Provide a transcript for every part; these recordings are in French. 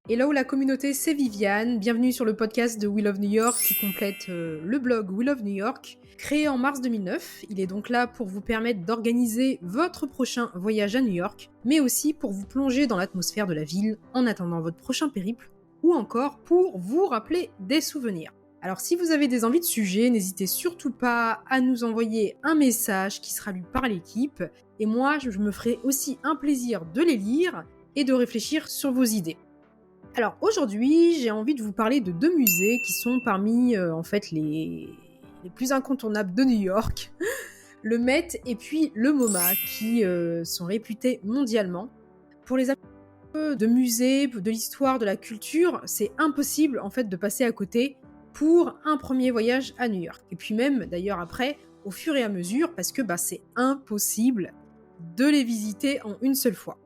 Hello la communauté, c'est Viviane. Bienvenue sur le podcast de We Love New York qui complète le blog We Love New York. Créé en mars 2009, il est donc là pour vous permettre d'organiser votre prochain voyage à New York, mais aussi pour vous plonger dans l'atmosphère de la ville en attendant votre prochain périple, ou encore pour vous rappeler des souvenirs. Alors si vous avez des envies de sujets, n'hésitez surtout pas à nous envoyer un message qui sera lu par l'équipe, et moi je me ferai aussi un plaisir de les lire et de réfléchir sur vos idées. Alors aujourd'hui, j'ai envie de vous parler de deux musées qui sont parmi les plus incontournables de New York, le Met et puis le MoMA, qui sont réputés mondialement. Pour les amoureux de musées, de l'histoire, de la culture, c'est impossible en fait de passer à côté pour un premier voyage à New York. Et puis même d'ailleurs après, au fur et à mesure, parce que c'est impossible de les visiter en une seule fois.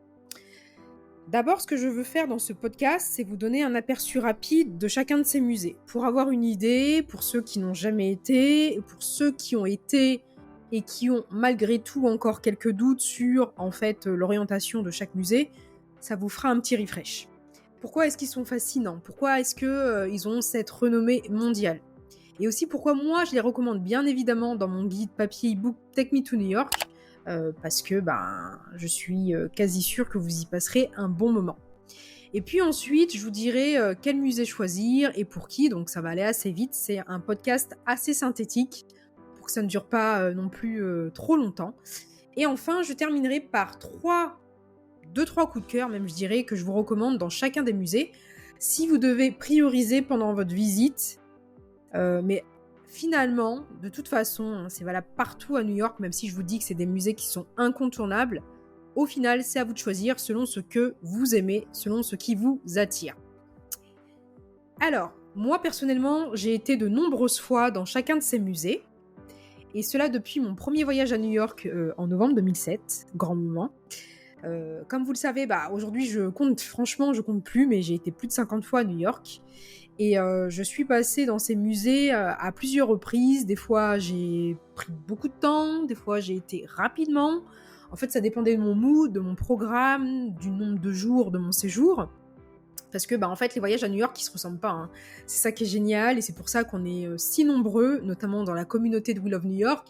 D'abord, ce que je veux faire dans ce podcast, c'est vous donner un aperçu rapide de chacun de ces musées, pour avoir une idée, pour ceux qui n'ont jamais été, et pour ceux qui ont été et qui ont malgré tout encore quelques doutes sur l'orientation de chaque musée, ça vous fera un petit refresh. Pourquoi est-ce qu'ils sont fascinants ? Pourquoi est-ce qu'ils ont cette renommée mondiale ? Et aussi pourquoi moi je les recommande bien évidemment dans mon guide papier e-book Take Me to New York, parce que je suis quasi sûre que vous y passerez un bon moment. Et puis ensuite, je vous dirai quel musée choisir et pour qui, donc ça va aller assez vite. C'est un podcast assez synthétique pour que ça ne dure pas non plus trop longtemps. Et enfin, je terminerai par 2-3 coups de cœur, même je dirais, que je vous recommande dans chacun des musées. Si vous devez prioriser pendant votre visite, mais finalement, de toute façon, c'est valable partout à New York, même si je vous dis que c'est des musées qui sont incontournables. Au final, c'est à vous de choisir selon ce que vous aimez, selon ce qui vous attire. Alors, moi personnellement, j'ai été de nombreuses fois dans chacun de ces musées, et cela depuis mon premier voyage à New York en novembre 2007, grand moment. Comme vous le savez, aujourd'hui je compte plus, mais j'ai été plus de 50 fois à New York. Et je suis passée dans ces musées à plusieurs reprises. Des fois, j'ai pris beaucoup de temps. Des fois, j'ai été rapidement. En fait, ça dépendait de mon mood, de mon programme, du nombre de jours de mon séjour. Parce que, les voyages à New York, ils se ressemblent pas, hein. C'est ça qui est génial. Et c'est pour ça qu'on est si nombreux, notamment dans la communauté de We Love New York,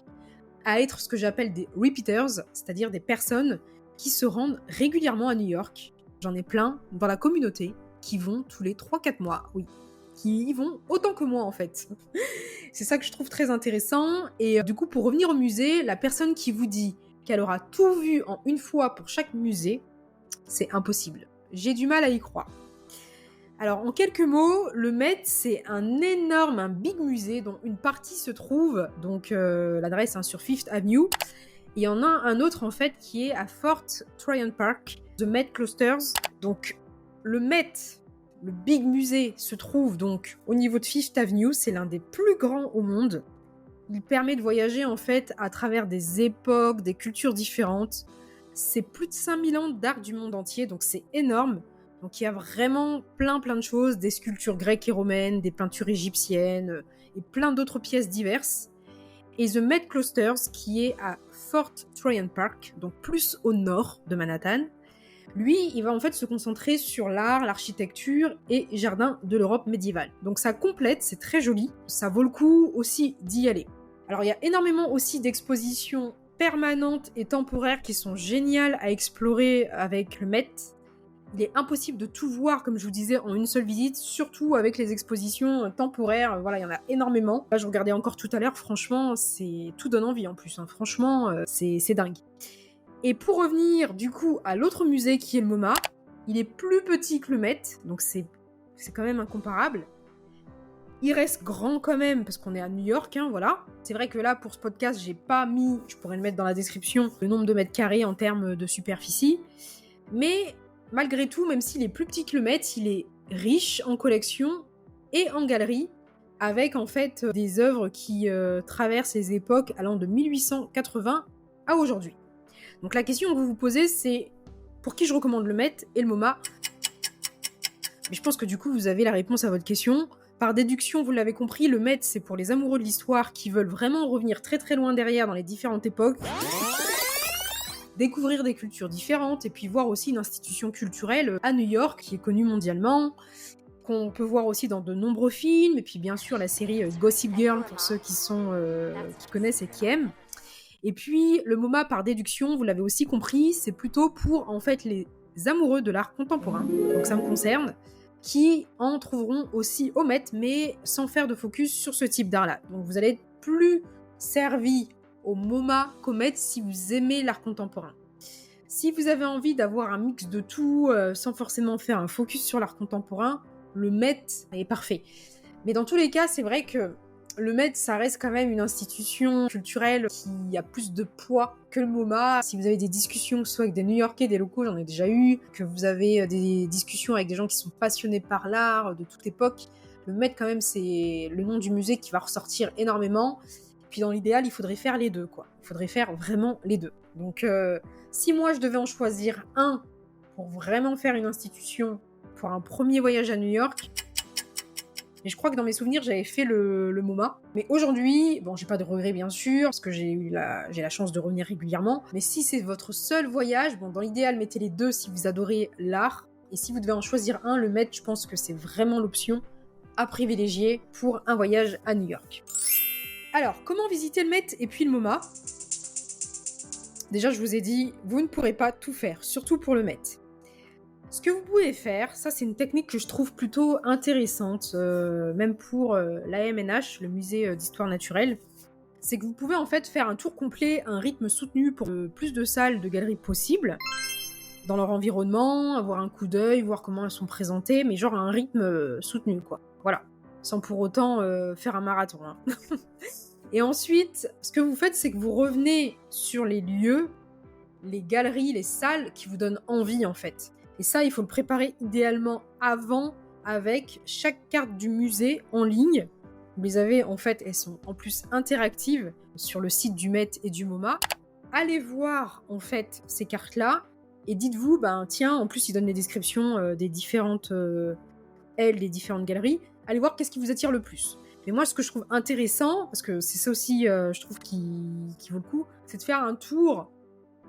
à être ce que j'appelle des repeaters, c'est-à-dire des personnes qui se rendent régulièrement à New York. J'en ai plein dans la communauté qui vont tous les 3-4 mois, oui. Qui y vont autant que moi en fait. C'est ça que je trouve très intéressant. Et du coup, pour revenir au musée, la personne qui vous dit qu'elle aura tout vu en une fois pour chaque musée, c'est impossible. J'ai du mal à y croire. Alors en quelques mots, le Met c'est un big musée dont une partie se trouve, donc l'adresse sur Fifth Avenue. Il y en a un autre en fait qui est à Fort Tryon Park, The Met Cloisters. Donc le Met, le big musée, se trouve donc au niveau de Fifth Avenue, c'est l'un des plus grands au monde. Il permet de voyager en fait à travers des époques, des cultures différentes. C'est plus de 5000 ans d'art du monde entier, donc c'est énorme. Donc il y a vraiment plein de choses, des sculptures grecques et romaines, des peintures égyptiennes et plein d'autres pièces diverses. Et The Met Cloisters, qui est à Fort Tryon Park, donc plus au nord de Manhattan, lui, il va en fait se concentrer sur l'art, l'architecture et jardins de l'Europe médiévale. Donc ça complète, c'est très joli, ça vaut le coup aussi d'y aller. Alors il y a énormément aussi d'expositions permanentes et temporaires qui sont géniales à explorer avec le Met. Il est impossible de tout voir, comme je vous disais, en une seule visite, surtout avec les expositions temporaires. Voilà, il y en a énormément. Là, je regardais encore tout à l'heure, franchement, tout donne envie en plus. Hein. Franchement, c'est dingue. Et pour revenir, du coup, à l'autre musée qui est le MoMA, il est plus petit que le Met, donc c'est quand même incomparable. Il reste grand quand même, parce qu'on est à New York, hein, voilà. C'est vrai que là, pour ce podcast, j'ai pas mis, je pourrais le mettre dans la description, le nombre de mètres carrés en termes de superficie. Mais malgré tout, même s'il est plus petit que le Met, il est riche en collections et en galeries, avec en fait des œuvres qui traversent les époques allant de 1880 à aujourd'hui. Donc la question que vous vous posez, c'est pour qui je recommande le Met et le MoMA ? Mais je pense que du coup, vous avez la réponse à votre question. Par déduction, vous l'avez compris, le Met, c'est pour les amoureux de l'histoire qui veulent vraiment revenir très très loin derrière dans les différentes époques. découvrir des cultures différentes et puis voir aussi une institution culturelle à New York qui est connue mondialement, qu'on peut voir aussi dans de nombreux films, et puis bien sûr la série Gossip Girl pour ceux qui connaissent et qui aiment. Et puis le MoMA par déduction, vous l'avez aussi compris, c'est plutôt pour en fait les amoureux de l'art contemporain, donc ça me concerne, qui en trouveront aussi au Met, mais sans faire de focus sur ce type d'art-là. Donc vous allez être plus servi au MoMA qu'au Met si vous aimez l'art contemporain. Si vous avez envie d'avoir un mix de tout, sans forcément faire un focus sur l'art contemporain, le Met est parfait. Mais dans tous les cas, c'est vrai que le Met, ça reste quand même une institution culturelle qui a plus de poids que le MoMA. Si vous avez des discussions, soit avec des New-Yorkais, des locaux, j'en ai déjà eu, que vous avez des discussions avec des gens qui sont passionnés par l'art de toute époque, le Met, quand même, c'est le nom du musée qui va ressortir énormément. Puis dans l'idéal, il faudrait faire les deux, quoi. Il faudrait faire vraiment les deux. Donc, si moi, je devais en choisir un pour vraiment faire une institution pour un premier voyage à New York, et je crois que dans mes souvenirs, j'avais fait le MoMA. Mais aujourd'hui, bon, j'ai pas de regrets bien sûr, parce que j'ai la chance de revenir régulièrement. Mais si c'est votre seul voyage, bon, dans l'idéal, mettez les deux si vous adorez l'art. Et si vous devez en choisir un, le Met, je pense que c'est vraiment l'option à privilégier pour un voyage à New York. Alors, comment visiter le Met et puis le MoMA ? Déjà, je vous ai dit, vous ne pourrez pas tout faire, surtout pour le Met. Ce que vous pouvez faire, ça c'est une technique que je trouve plutôt intéressante, même pour l'AMNH, le musée d'histoire naturelle, c'est que vous pouvez en fait faire un tour complet, un rythme soutenu pour le plus de salles de galeries possible, dans leur environnement, avoir un coup d'œil, voir comment elles sont présentées, mais genre à un rythme soutenu quoi, voilà, sans pour autant faire un marathon. Hein. Et ensuite, ce que vous faites, c'est que vous revenez sur les lieux, les galeries, les salles qui vous donnent envie en fait. Et ça, il faut le préparer idéalement avant avec chaque carte du musée en ligne. Vous les avez, en fait, elles sont en plus interactives sur le site du Met et du MoMA. Allez voir, en fait, ces cartes-là et dites-vous, ben tiens, en plus, ils donnent les descriptions des différentes ailes, des différentes galeries. Allez voir qu'est-ce qui vous attire le plus. Mais moi, ce que je trouve intéressant, parce que c'est ça aussi, je trouve, qui vaut le coup, c'est de faire un tour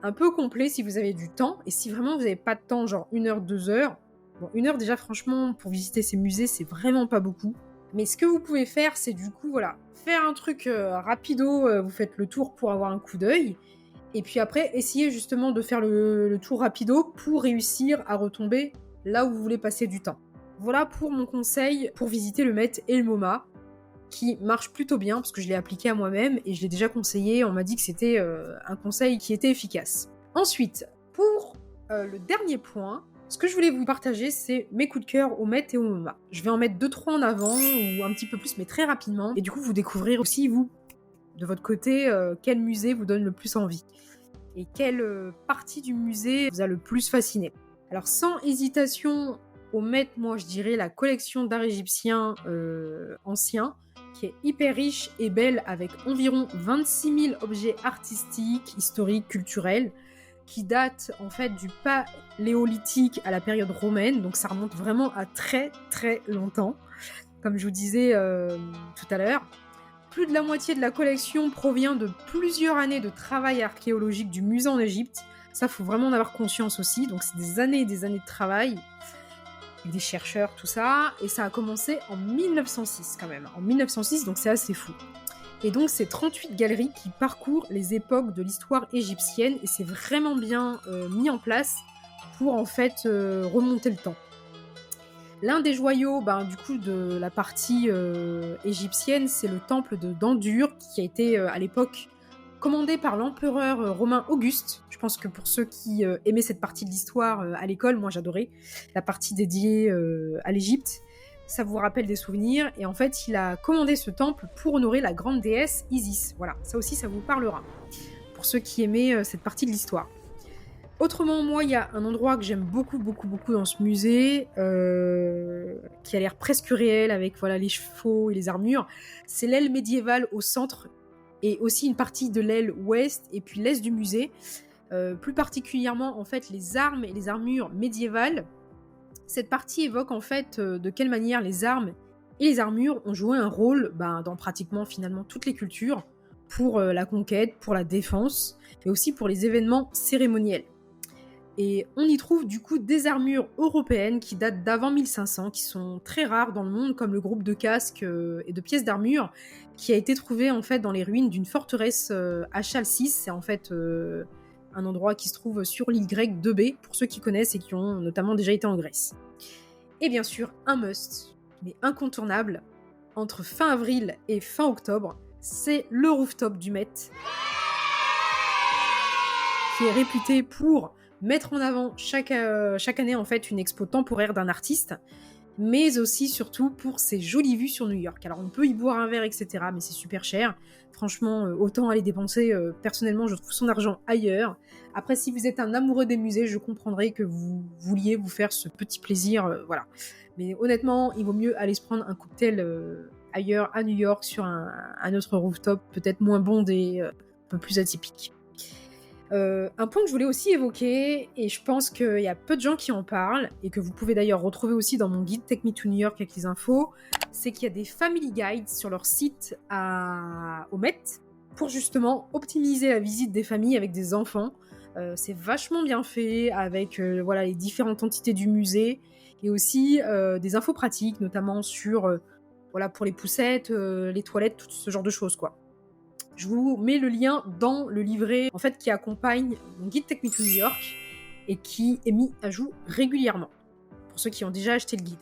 un peu complet si vous avez du temps, et si vraiment vous n'avez pas de temps, genre 1 heure, 2 heures, bon 1 heure déjà franchement pour visiter ces musées c'est vraiment pas beaucoup, mais ce que vous pouvez faire c'est du coup voilà, faire un truc rapido, vous faites le tour pour avoir un coup d'œil, et puis après essayez justement de faire le tour rapido pour réussir à retomber là où vous voulez passer du temps. Voilà pour mon conseil pour visiter le Met et le MoMA, qui marche plutôt bien, parce que je l'ai appliqué à moi-même, et je l'ai déjà conseillé, on m'a dit que c'était un conseil qui était efficace. Ensuite, pour le dernier point, ce que je voulais vous partager, c'est mes coups de cœur au Met et au MoMA. Je vais en mettre 2-3 en avant, ou un petit peu plus, mais très rapidement, et du coup vous découvrirez aussi, vous, de votre côté, quel musée vous donne le plus envie, et quelle partie du musée vous a le plus fasciné. Alors sans hésitation, au Met, moi je dirais la collection d'art égyptien ancien, qui est hyper riche et belle, avec environ 26 000 objets artistiques, historiques, culturels, qui datent en fait du paléolithique à la période romaine, donc ça remonte vraiment à très très longtemps, comme je vous disais tout à l'heure. Plus de la moitié de la collection provient de plusieurs années de travail archéologique du musée en Égypte, ça faut vraiment en avoir conscience aussi, donc c'est des années et des années de travail, des chercheurs, tout ça, et ça a commencé en 1906 quand même, en 1906, donc c'est assez fou. Et donc c'est 38 galeries qui parcourent les époques de l'histoire égyptienne, et c'est vraiment bien mis en place pour en fait remonter le temps. L'un des joyaux du coup de la partie égyptienne, c'est le temple de Dendur, qui a été à l'époque commandé par l'empereur romain Auguste. Je pense que pour ceux qui aimaient cette partie de l'histoire à l'école, moi j'adorais la partie dédiée à l'Égypte. Ça vous rappelle des souvenirs. Et en fait, il a commandé ce temple pour honorer la grande déesse Isis. Voilà, ça aussi, ça vous parlera. Pour ceux qui aimaient cette partie de l'histoire. Autrement, moi, il y a un endroit que j'aime beaucoup, beaucoup, beaucoup dans ce musée, qui a l'air presque réel, avec voilà, les chevaux et les armures. C'est l'aile médiévale au centre, et aussi une partie de l'aile ouest et puis l'est du musée, plus particulièrement en fait les armes et les armures médiévales. Cette partie évoque en fait de quelle manière les armes et les armures ont joué un rôle dans pratiquement finalement toutes les cultures, pour la conquête, pour la défense, mais aussi pour les événements cérémoniels. Et on y trouve du coup des armures européennes qui datent d'avant 1500, qui sont très rares dans le monde, comme le groupe de casques et de pièces d'armure, qui a été trouvé en fait dans les ruines d'une forteresse à Chalcis. C'est en fait un endroit qui se trouve sur l'île grecque d'Eubée, pour ceux qui connaissent et qui ont notamment déjà été en Grèce. Et bien sûr, un must, mais incontournable, entre fin avril et fin octobre, c'est le rooftop du Met, qui est réputé pour mettre en avant chaque année en fait une expo temporaire d'un artiste, mais aussi surtout pour ses jolies vues sur New York. Alors on peut y boire un verre, etc., mais c'est super cher. Franchement, autant aller dépenser, personnellement, je trouve son argent ailleurs. Après, si vous êtes un amoureux des musées, je comprendrais que vous vouliez vous faire ce petit plaisir, voilà. Mais honnêtement, il vaut mieux aller se prendre un cocktail ailleurs, à New York, sur un autre rooftop, peut-être moins bondé, un peu plus atypique. Un point que je voulais aussi évoquer, et je pense qu'il y a peu de gens qui en parlent, et que vous pouvez d'ailleurs retrouver aussi dans mon guide Take Me to New York avec les infos, c'est qu'il y a des family guides sur leur site au Met, pour justement optimiser la visite des familles avec des enfants. C'est vachement bien fait, avec voilà, les différentes entités du musée, et aussi des infos pratiques, notamment sur voilà, pour les poussettes, les toilettes, tout ce genre de choses, quoi. Je vous mets le lien dans le livret en fait, qui accompagne mon guide Take Me to New York et qui est mis à jour régulièrement, pour ceux qui ont déjà acheté le guide.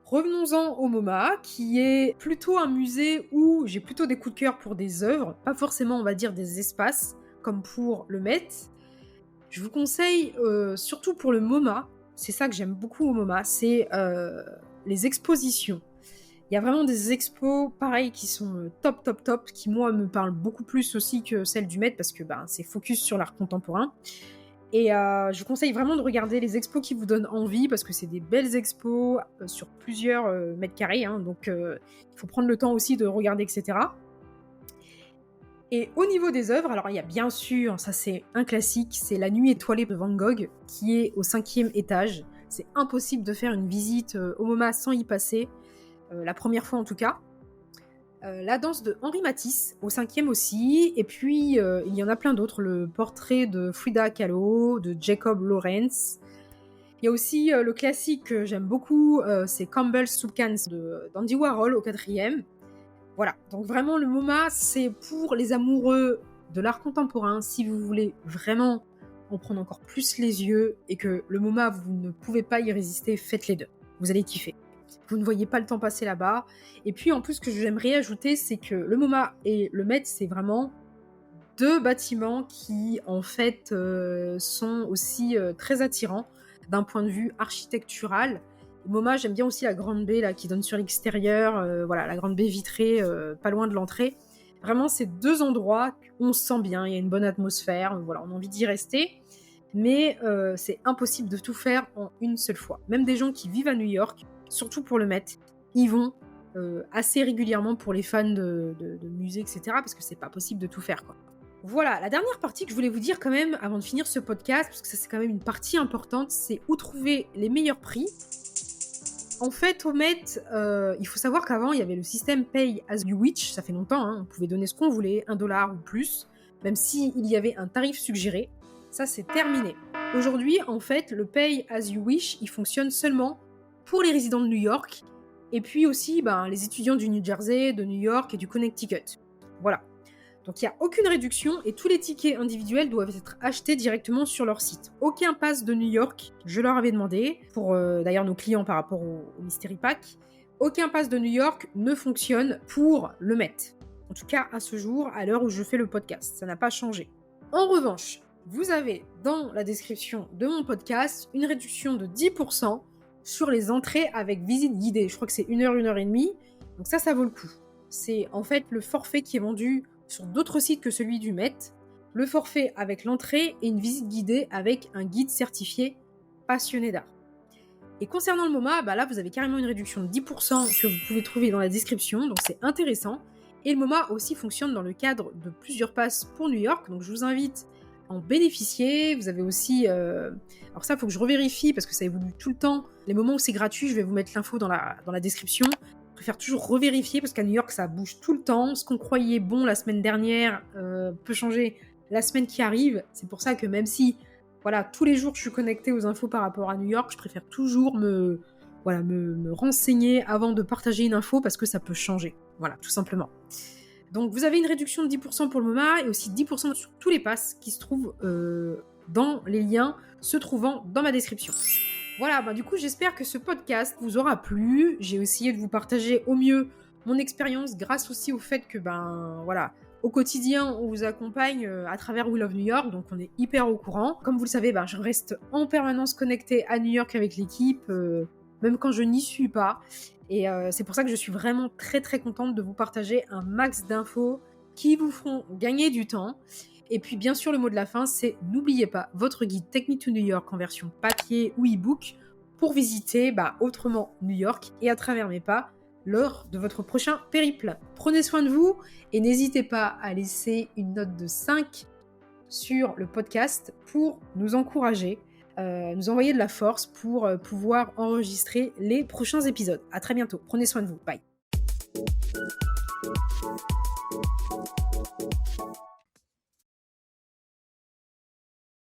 Revenons-en au MoMA, qui est plutôt un musée où j'ai plutôt des coups de cœur pour des œuvres, pas forcément, on va dire, des espaces, comme pour le Met. Je vous conseille, surtout pour le MoMA, c'est ça que j'aime beaucoup au MoMA, c'est les expositions. Il y a vraiment des expos, pareil, qui sont top, qui, moi, me parlent beaucoup plus aussi que celles du Met, parce que c'est focus sur l'art contemporain. Et je vous conseille vraiment de regarder les expos qui vous donnent envie, parce que c'est des belles expos sur plusieurs mètres carrés, hein, donc il faut prendre le temps aussi de regarder, etc. Et au niveau des œuvres, alors il y a bien sûr, ça c'est un classique, c'est La Nuit étoilée de Van Gogh, qui est au 5e étage. C'est impossible de faire une visite au MoMA sans y passer. La première fois en tout cas. La danse de Henri Matisse, au 5e aussi, et puis il y en a plein d'autres, le portrait de Frida Kahlo, de Jacob Lawrence. Il y a aussi le classique que j'aime beaucoup, c'est Campbell's Soup Cans d'Andy Warhol au 4e. Voilà, donc vraiment le MoMA, c'est pour les amoureux de l'art contemporain, si vous voulez vraiment en prendre encore plus les yeux, et que le MoMA, vous ne pouvez pas y résister, faites les deux, vous allez kiffer. Vous ne voyez pas le temps passer là-bas. Et puis en plus, ce que j'aimerais ajouter, c'est que le MoMA et le Met, c'est vraiment deux bâtiments qui en fait sont aussi très attirants d'un point de vue architectural. Le MoMA, j'aime bien aussi la grande baie là, qui donne sur l'extérieur, voilà, la grande baie vitrée, pas loin de l'entrée. Vraiment, c'est deux endroits où on se sent bien, il y a une bonne atmosphère, voilà, on a envie d'y rester. Mais c'est impossible de tout faire en une seule fois. Même des gens qui vivent à New York, surtout pour le Met, ils vont assez régulièrement pour les fans de musées, etc., parce que c'est pas possible de tout faire, quoi. Voilà, la dernière partie que je voulais vous dire quand même, avant de finir ce podcast, parce que ça c'est quand même une partie importante, c'est où trouver les meilleurs prix. En fait, au Met, il faut savoir qu'avant, il y avait le système Pay as you wish, ça fait longtemps, hein, on pouvait donner ce qu'on voulait, $1 ou plus, même s'il y avait un tarif suggéré. Ça, c'est terminé. Aujourd'hui, en fait, le Pay as you wish, il fonctionne seulement pour les résidents de New York, et puis aussi les étudiants du New Jersey, de New York et du Connecticut. Voilà. Donc il n'y a aucune réduction, et tous les tickets individuels doivent être achetés directement sur leur site. Aucun pass de New York, je leur avais demandé, pour d'ailleurs nos clients par rapport au Mystery Pack, aucun pass de New York ne fonctionne pour le Met. En tout cas, à ce jour, à l'heure où je fais le podcast, ça n'a pas changé. En revanche, vous avez dans la description de mon podcast une réduction de 10% sur les entrées avec visite guidée. Je crois que c'est 1 heure, 1 heure et demie. Donc ça vaut le coup. C'est en fait le forfait qui est vendu sur d'autres sites que celui du Met. Le forfait avec l'entrée et une visite guidée avec un guide certifié passionné d'art. Et concernant le MoMA, là vous avez carrément une réduction de 10% que vous pouvez trouver dans la description. Donc c'est intéressant. Et le MoMA aussi fonctionne dans le cadre de plusieurs passes pour New York. Donc je vous invite en bénéficier. Vous avez aussi... Alors ça, il faut que je revérifie parce que ça évolue tout le temps. Les moments où c'est gratuit, je vais vous mettre l'info dans la description. préfère toujours revérifier parce qu'à New York, ça bouge tout le temps. Ce qu'on croyait bon la semaine dernière peut changer la semaine qui arrive. C'est pour ça que même si, voilà, tous les jours je suis connectée aux infos par rapport à New York, je préfère toujours me renseigner avant de partager une info parce que ça peut changer. Voilà, tout simplement. Donc vous avez une réduction de 10% pour le moment et aussi 10% sur tous les passes qui se trouvent dans les liens se trouvant dans ma description. Voilà, du coup j'espère que ce podcast vous aura plu. J'ai essayé de vous partager au mieux mon expérience grâce aussi au fait que au quotidien on vous accompagne à travers We Love New York, donc on est hyper au courant. Comme vous le savez, je reste en permanence connectée à New York avec l'équipe, même quand je n'y suis pas. Et c'est pour ça que je suis vraiment très très contente de vous partager un max d'infos qui vous feront gagner du temps. Et puis bien sûr le mot de la fin, c'est n'oubliez pas votre guide Take Me to New York en version papier ou e-book pour visiter autrement New York et à travers mes pas lors de votre prochain périple. Prenez soin de vous et n'hésitez pas à laisser une note de 5 sur le podcast pour nous encourager, nous envoyer de la force pour pouvoir enregistrer les prochains épisodes. À très bientôt. Prenez soin de vous. Bye.